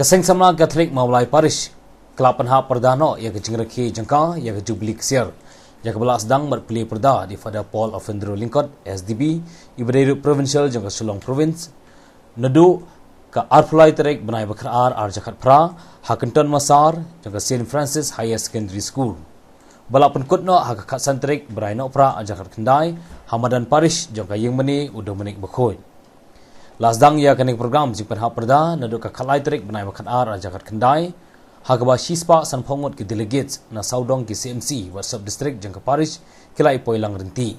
Seng Samla Katholik Mawlai Parish kelab Pynhap Pyrda no ya ke jengrekhi jengka ya ke Jubilee kesiar ya ke belas sedang berpilih Pyrda di pada Paul of Indro Lingkot SDB Ibadah Provincial jengka Sulong Province Nadu ke Arfulai Terek Benai Bakar Jakat Pra Hakenton Masar jengka St. Francis Higher Secondary School balap penkut no hak Katsan Terek Berai no Pra Jakat Kendai Hamadan Parish jengka Yang Meni udah menik Bakoi Lasdang ya kening program jing Pynhap Pyrda nadu ka khalai terik benai bakar Jakat Kendai hagaba shispa san phongot ki delegates na saudong ki CMC WhatsApp district jang ka Parish kilai poilang renti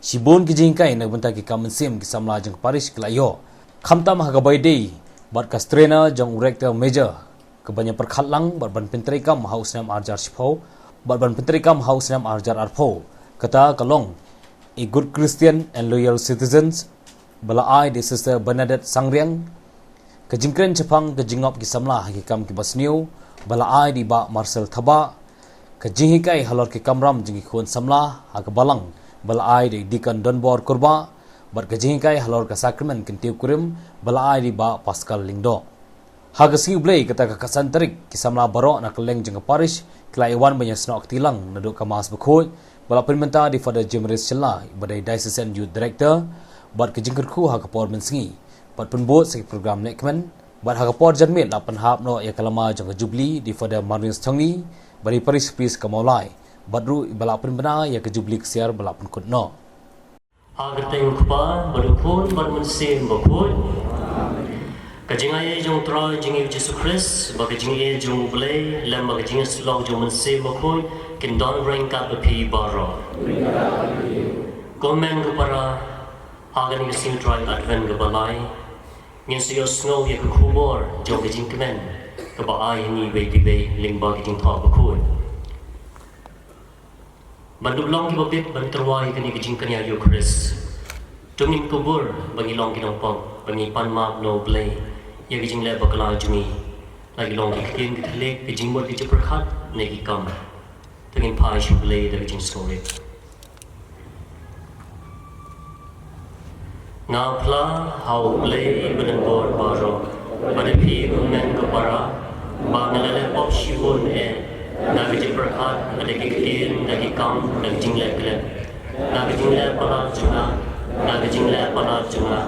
Shibun ki jingkai na benta ki common sim ki Samla jang ka Parish kilayo khamtam hagabai dei bat ka strena jang director major ke banyak perkhatlang bat ban pentrikam house nam arjar shipho bat ban pentrikam house nam arjar arpho kata kalong a good Christian and loyal citizens Balai di Sister Bernadette Sangriang Kejingkren Jepang kejingop ki Samla ki kam ki Basniu Balai di Ba Marcel Thaba Kejinghikai halor ki Kamram jingi khun Samla ha ke Balang Balai di Deacon Donbor Kurba Bat kejinghikai halor ka Sacrament Kentiu Kurim Balai di Ba Pascal Lingdo ha ke Singi Blay kata ka Kasan Terik ki Samla Barok na keleng jeng Parish kelai wan banyak senok tilang naduk ka Mas Bekhoy bala perminta di Father Jimris Chella badai Diocesan Youth Director bat kejingkerku ha kapor mensengi bat penbot segi program nekmen bat ha kapor janmit la Pynhap no ya kalama jang Jubilee di Father Marins Thongni bari Parish Peace ka Mawlai bat ru bala penbena ya ke Jubilee kesiar bala penkut no agerteng kupa berukun bermensim bakut kajingai jong troy jingi Jesus Christ bagi jingi jong blay lam bagi jingi slog jong mensim bakut kin don rank up pi baro komen kupara Hagan yung sing-try advent ka balay Ngin siyo snow ya kakubor Jong ka jing kemen Kabaay ni way lingba ka jing thaw bakun Bandublong ki babit bantarway ka ni ka jing kanya yu Chris Tuming kubur bangilong kinongpong Bangipan map no blay Ya ka jing le bakala jumi Lagi long ki kakin ka talik Ka jing mor ka japerkat Na ki kam Tangin Parish Jubilee da ka jing story Nga pla hau play badan bor baro pada pi men ko para ba nalale pop shibun na vijay perhat ada kikin na kikam na jingle kle na jingle pala chunga na jingle pala chunga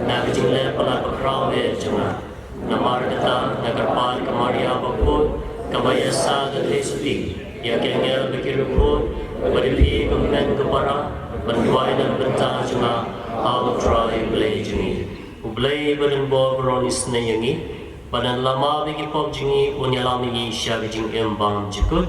na jingle pala pakraw chunga na margata na karpal kamaria bakut kamaya sa tesli ya kengel bikiru pada pi men ko para banduai dan benta chunga I'll try blay jingi. Blay badan bo bronis na yangi. Badan lama bigi pop jingi unyala migi syaga jing embam jikut.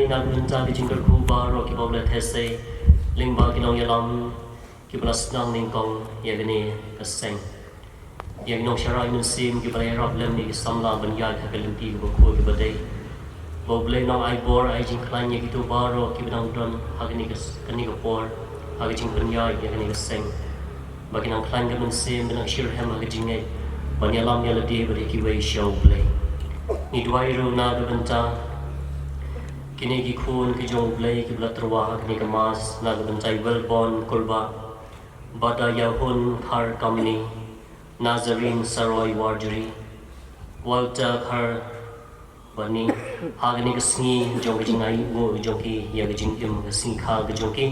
Nagpunta di jingkar kuba ro ki bawla these lingba ki nong yalam ki blas nang ningkong yagani ka Seng yang nong sharai mun sim ki balai rap lem ni Samla banyal ka kalimti ko ko ki badai boble nong ai bor ai jing klan ye ki to baro ki benang don hagani ka kani ko por hagi jing banyal yagani ka Seng bagi nong klan ka mun sim benang shir hem hagi jing ai banyalam yala di bari ki wei show play ni duai ro na ga banta Kini ki khun ki jong blay ki blatrwa kini ka mas na gabantai welbon kurba bada yahun khar kamni Nazarene Saroy Warjuri Walter khar bani hagani ka singi jong ki jingai wo jong ki ya ka jing im ka sing kha ka jong ki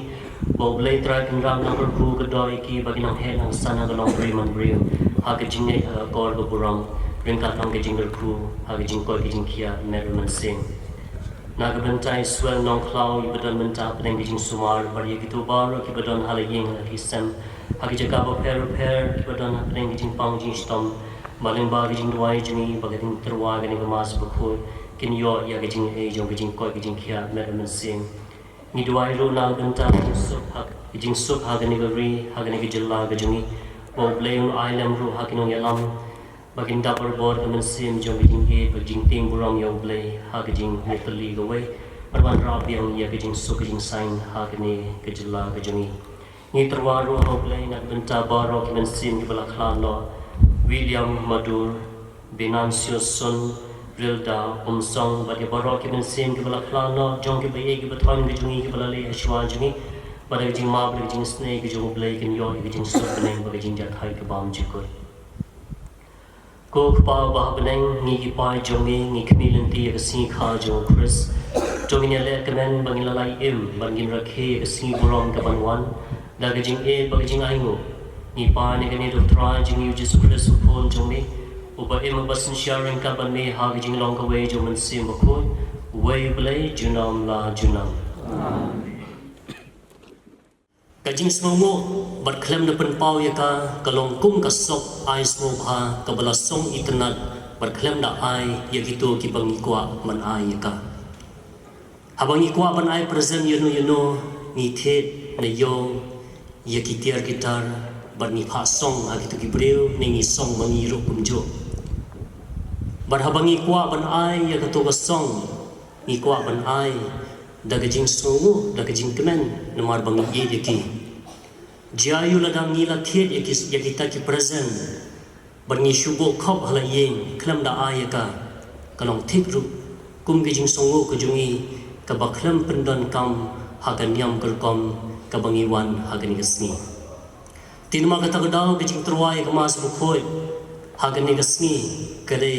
bo blay tra kan ram na ku ka doi ki bagi nang he nang sana ka long bri man bri ha ka jingai kor ka buram ring ka nang ka jingal ku ha ka jing ko ki jing kia merman sing Nagabantai swell nong cloud, but on mental playing Sumar, but you get to borrow, keep it on Halaying, he sent hagi jaga ba per badan hapeng jing pang jing stom maling ba jing duai jing bagating terwa gani ga mas bakho kin yo ya ga jing e jong ga jing koi ga jing khia me sing ni duai ro na ganta jing sup ha gani ga ri ha gani ga jilla ga jingi bo bleun island ru ha kinong yalam bagin double board ga sim jong ga jing e ba jing ting buram yo ble ha ga jing metali ga wei Perwan rabiang ya kejing su kejing sain ha kene kejela kejungi ni terwaru ho play nak benta baro ki mensim ki bala khlano William Madur Binancio Sun Pyrda Song bagi baro ki mensim ki bala khlano jong ki baye ki bathon kejungi ki bala le ashwa jungi bada kejing ma bada kejing snake kejung play ken yo kejing su beneng bagi kejing jat hai ke bam jikoi ko pa ba beneng ni ki pai jongi ni kmilenti ka si kha jo Chris Jogin le kemen bangin lalai bangin rakhe si borom ka banwan da gajing bagajing aingo ni pa ne gani do try jing you just Chris phone jomi uba basin sharing ka ban me ha gajing long ka way jo man sim ko way play junam la junam gajing smomo bat klem na pen pau ya ka kalong kum ka sok ai smo ha ka bala song itnat bat klem da ai ya gitu ki bangi kwa man ai ya ka Habang ikwa ban ai present you ni the na yo ya kitiar gitar ban ni pha song ha gitu gibreu ni song mangi ro kumjo ban habang ikwa ban ai ya ka song ikwa ban ai da gajing songo da gajing kemen namar bangi ye yaki jayu ladang ni la the ya kita ki present ban ni shubo khop hala yeng klam da ai ka kalong thik ru kum gajing songo ko jungi kabaklam pendon kam hagan yam kerkom kabangiwan hagan gasni tinma kata gadau gejing terwai kemas bukhoi hagan gasni kade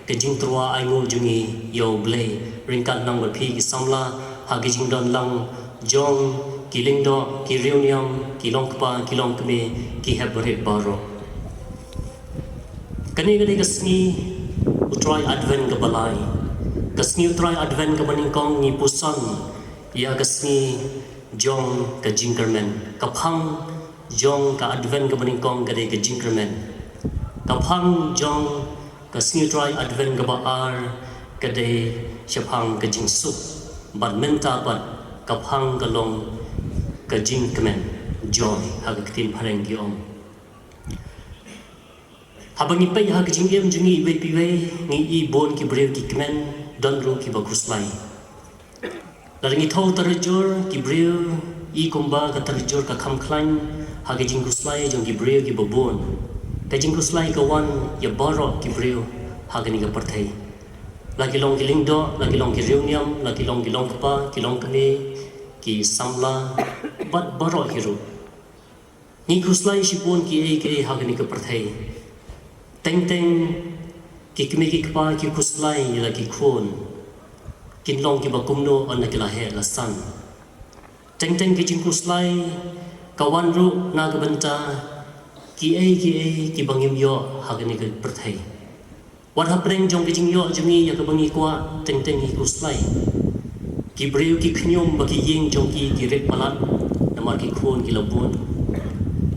gejing terwa ai ngul jungi yo ble ringkat nang berpi ki samla hagijing don lang jong kiling do ki reunion ki long kpa ki long kme ki habret baro kani gade gasni utrai advent gabalai Kasni utrai advent ke meningkong ni pusan ya kasni jong ke jingkermen kaphang jong ke advent ke meningkong ke ke jingkermen kaphang jong kasni utrai advent ke baar ke de shapang ke jingsuk ban menta bat kaphang ke long ke jingkermen joy ha ke tin phareng ki om habang ipai ha ke jingem jungi ibai piwe ni I bon ki brew ki kemen don ru ki baguslai laringi thau tarjur ki brew I kumba ka tarjur ka khamkhlain ha ke jing guslai jong ki brew ki babon ka jing guslai ka wan ya baro ki brew ha ke ni ka parthai lagi long ki lingdo lagi long ki reunion lagi long pa ki long kme ki samla bat baro hiru ni guslai shipon ki ke ha ke ni ka parthai teng ki kmi ki kpa ki kuslai la ki khon kin long ki bakumno on la he la san teng ki jing kuslai kawan ru na ga banta ki ki bangim yo ha ga ni ka prathai wat ha preng jong ki jing yo jami ya ka bangi kwa teng ki kuslai ki breu ki khnyom ba ki yeng jong ki rek palat namar ki khon ki labon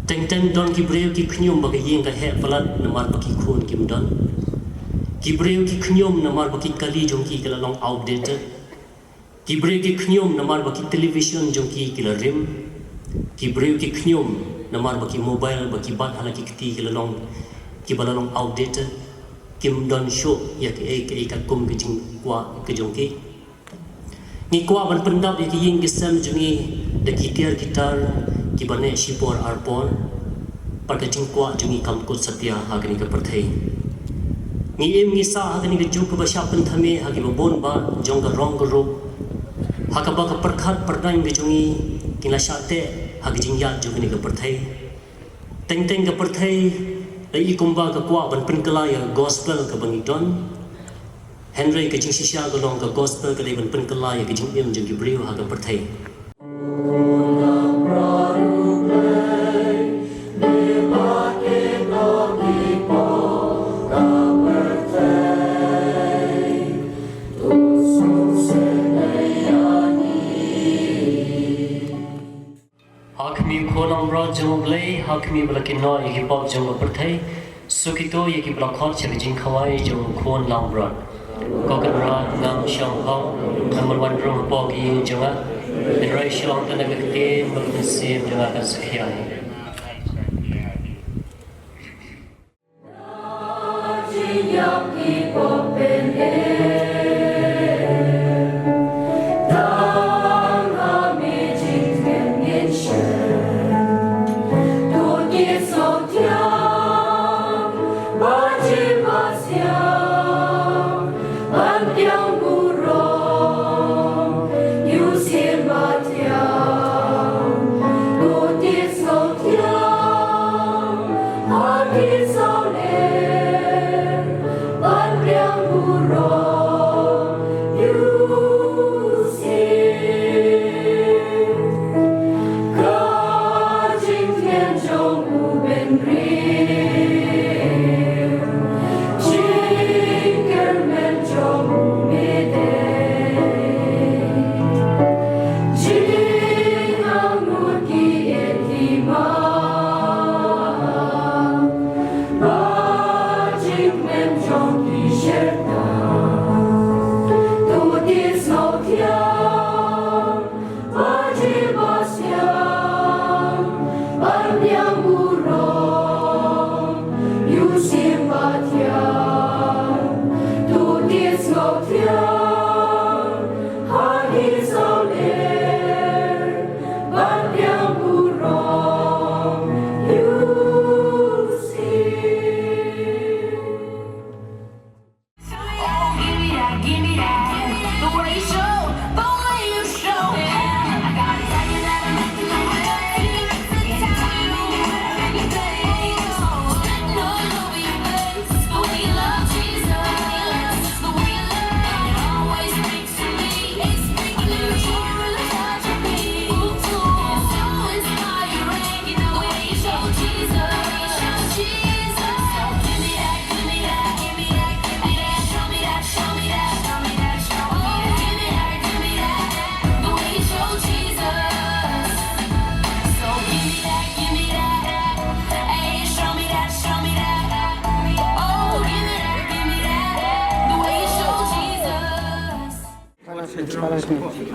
teng don ki breu ki khnyom ba ki yeng ka he palat namar ba ki khon ki mdon ki breu ki khnyom namar ba ki kali jong ki kala long outdated ki breu ki khnyom namar ba ki television jong ki kala rim ki breu ki khnyom namar ba ki mobile ba ki bat hala ki kti kala long ki bala long outdated kim don show ya ki ka kum ki jing kwa ki jong ki ni kwa ban pendap ya ki ying ki sam jungi de ki tiar gitar ki bane shipor arpon par ka jing kwa jungi kam ko satya ha ki ka parthai ni em ni sa ha ni ke juk ba sha pen thame ha ki bon ba jong ka rong ro ha ka ba ka parkhat pardain ge jongi kila sha te ha ki jing ya juk ni ka parthai teng ka parthai ai kumba ka kwa ban pen kala ya gospel ka bangi don Henry ke jing shisha ka long ka gospel ka le ban pen kala ya ke jing em jong ki breu ha ka parthai Jubilee, how kami belakin no yaki pop jong perthai sukito yaki blakot chak jing khawai jong khon lang bra ko kan ra ngam shang hau number 1 rong pok yi jonga en rai shang tan ga te bal sim jonga kan sakhiai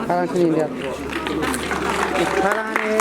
Parang sini lihat. Parang ini.